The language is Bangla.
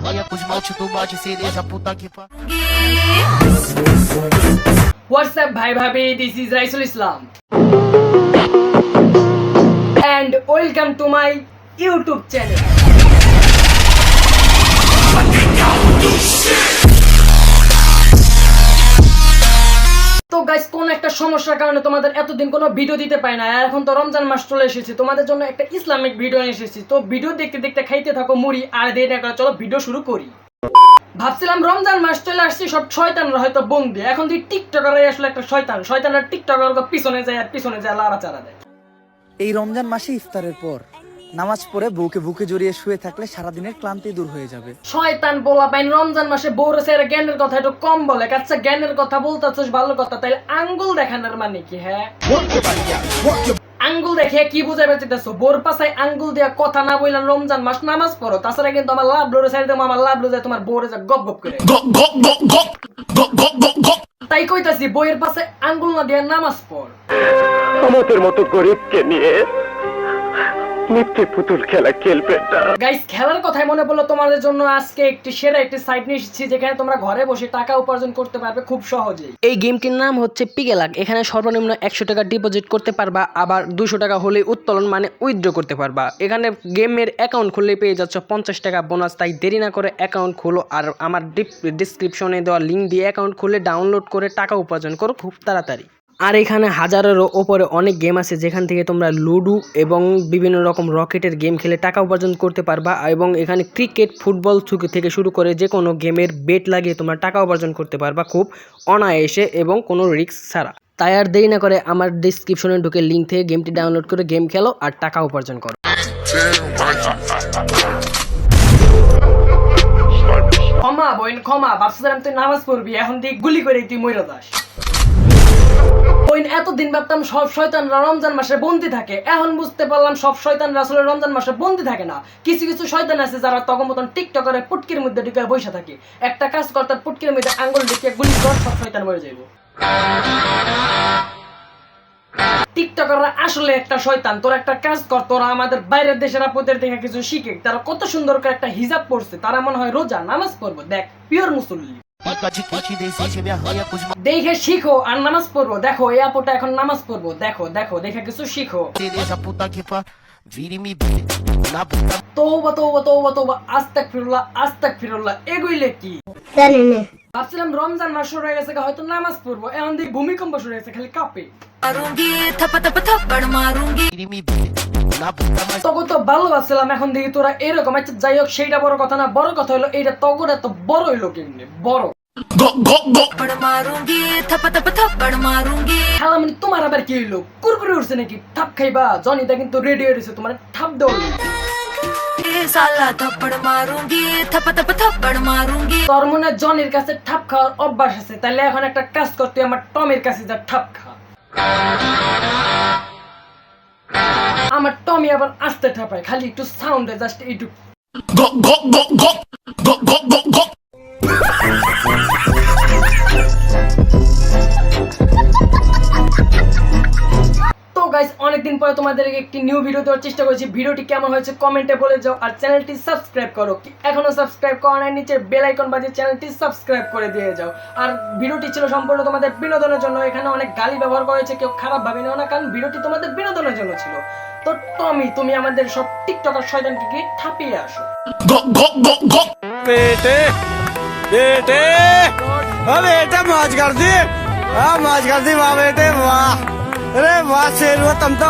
arranha com esmalte, tu bate cereja, puta que pariu. What's up, bhai bhabi? This is Raisul Islam. And welcome to my YouTube channel. তো গাইস, কোন একটা সমস্যার কারণে তোমাদের এতদিন কোনো ভিডিও দিতে পারি না। আর এখন তো রমজান মাস চলে এসেছে, তোমাদের জন্য একটা ইসলামিক ভিডিও নিয়ে এসেছি। তো ভিডিও দেখতে দেখতে খাইতে থাকো মুড়ি, আর দেরি না করে চলো ভিডিও শুরু করি। ভাবছিলাম রমজান মাস চলে আসছে, সব শয়তানরা হয়তো বন্দি। এখন তুই টিকটকারে আসলে একটা শয়তানরা টিকটকার পিছনে যায় আর পিছনে যায় লাড়াচাড়া দেয়। এই রমজান মাসে ইফতারের পর নামাজ পড়ে বউকে বুকে জড়িয়ে শুয়ে থাকলে সারাদিনের ক্লান্তি দূর হয়ে যাবে। শয়তান বলা পাইন রমজান মাসে বউরে সেরা জ্ঞানের কথা একটু কম বলে। আচ্ছা, জ্ঞানের কথা বলতেছিস ভালো কথা, তাইলে আঙ্গুল দেখানোর মানে কি? হ্যাঁ, আঙ্গুল দেখে কি বুঝাইবে চাইতেছো? বোর পাশায় আঙ্গুল দিয়া কথা না বললাম রমজান মাস নামাজ পড়ো। তাছাড়া কিন্তু আমার লাভ লোরে সাইড দেবো, আমার লাভ লো যায় তোমার বউরে যা গপ গপ করে। তাই কইতাছি, বইয়ের পাশে আঙ্গুল না দিয়া নামাজ পড়। আমাদের মতো গরিবকে নিয়ে মিথ্যে পুতুল খেলা খেলবে না। গাইস, খেলার কথাই মনে পড়লো তোমাদের জন্য আজকে একটি সেরা একটি সাইট নিয়ে এসেছি, যেখানে তোমরা ঘরে বসে টাকা উপার্জন করতে পারবে খুব সহজেই। এই গেমটির নাম হচ্ছে পিকেলাক। এখানে সর্বনিম্ন 100 টাকা ডিপোজিট করতে পারবা, আবার 200 টাকা হলে উত্তোলন মানে উইথড্র করতে পারবা। এখানে গেমের অ্যাকাউন্ট খুললে পেয়ে যাচ্ছ 50 টাকা বোনাস। তাই দেরি না করে অ্যাকাউন্ট খোলো, আর আমার ডিসক্রিপশনে দেওয়া লিঙ্ক দিয়ে অ্যাকাউন্ট খুলে ডাউনলোড করে টাকা উপার্জন করো খুব তাড়াতাড়ি। আর এখানে হাজারেরও ওপরে অনেক গেম আছে, যেখান থেকে তোমরা লুডো এবং বিভিন্ন রকম রকেটের গেম খেলে টাকা উপার্জন করতে পারবা। এবং এখানে ক্রিকেট, ফুটবল থেকে শুরু করে যে কোনো গেমের বেট লাগিয়ে তোমরা টাকা উপার্জন করতে পারবা খুব অনায়াসে এবং কোনো রিস্ক ছাড়া। তাই আর দেরি না করে আমার ডিসক্রিপশনে ঢুকে লিঙ্ক থেকে গেমটি ডাউনলোড করে গেম খেলো আর টাকা উপার্জন করো। ক্ষমা বোন ক্ষমা, ভাবছিলাম তুই নামাজ পড়বি, এখন দিয়ে গুলি করে তুই মইরা যাস। এতদিন ভাবতাম সব শয়তানরা রমজান মাসে বন্দি থাকে, এখন বুঝতে পারলাম সব শয়তানরা আসলে রমজান মাসে বন্দি থাকে না। কিছু কিছু শয়তান আছে যারা তখন মতন টিকটকের পুটকির মধ্যে ঢুকে বসে থাকে। একটা কাজ কর, তার পুটকির মধ্যে আঙ্গুল ঢুকিয়ে গুলি কর, সব শয়তান মরে যাইব। টিকটকাররা আসলে একটা শয়তান। তোরা একটা কাজ কর, তোরা আমাদের বাইরের দেশের আপুদের দেখে কিছু শিখে। তারা কত সুন্দর করে একটা হিজাব পড়ছে, তারা মনে হয় রোজা নামাজ পড়বো। দেখ, পিওর মুসল্লি। দেখে শিখো আর নামাজ পড়বো। দেখো এই আপুটা এখন নামাজ পড়বো, দেখো দেখো দেখে কিছু শিখো। তওবা তওবা তওবা তওবা, আস্তাগফিরুল্লাহ আস্তাগফিরুল্লাহ, এগুইলে কি জানি না। ভাবছিলাম রমজান মাস শুরু হয়ে গেছে, হয়তো নামাজ পড়বো, এখন দেখি ভূমিকম্প শুরু হয়েছে, খালি কাঁপে। তখন তো ভালো ভাবছিলাম, এখন দেখি তোরা এরকম। আচ্ছা যাই হোক, সেইটা বড় কথা না, বড় কথা হলো এইটা তগর এত বড় হইলো কেমনে বড়। খালামণি, তোমার আবার কি হইলো? কুরকুরে উঠছে নাকি? ঠাপ খাইবা? জনিটা কিন্তু রেডি হয়ে রয়েছে, তোমার ঠাপ দেওয়া। তোর মনে জনির কাছে ঠাপ খাওয়ার অভ্যাস আছে, তাহলে এখন একটা কাজ কর, তুই আমার টমের কাছে যা ঠাপ খা। আমার টমি আবার আস্তে ঠাপায়, খালি একটু সাউন্ডে জাস্ট এইটুকু। তো গাইস, অনেকদিন পরে তোমাদেরকে একটি নিউ ভিডিও দেওয়ার চেষ্টা করেছি। ভিডিওটি কেমন হয়েছে কমেন্টে বলে যাও, আর চ্যানেলটি সাবস্ক্রাইব করো। এখনো সাবস্ক্রাইব করা নাই, নিচের বেল আইকন বাজিয়ে চ্যানেলটি সাবস্ক্রাইব করে দিয়ে যাও। আর ভিডিওটি ছিল সম্পূর্ণ তোমাদের বিনোদনের জন্য। এখানে অনেক গালি ব্যবহার করেছে, কেউ খারাপ ভাবে নিও না, কারণ ভিডিওটি তোমাদের বিনোদনের জন্য ছিল। তো টমি, তুমি আমাদের সব টিকটকার শয়তানকে গিয়ে ঠাপিয়ে আসো। बेटे बेटे बेटा मौज कर दी वाह बेटे वाह अरे वाह शेर तुम तो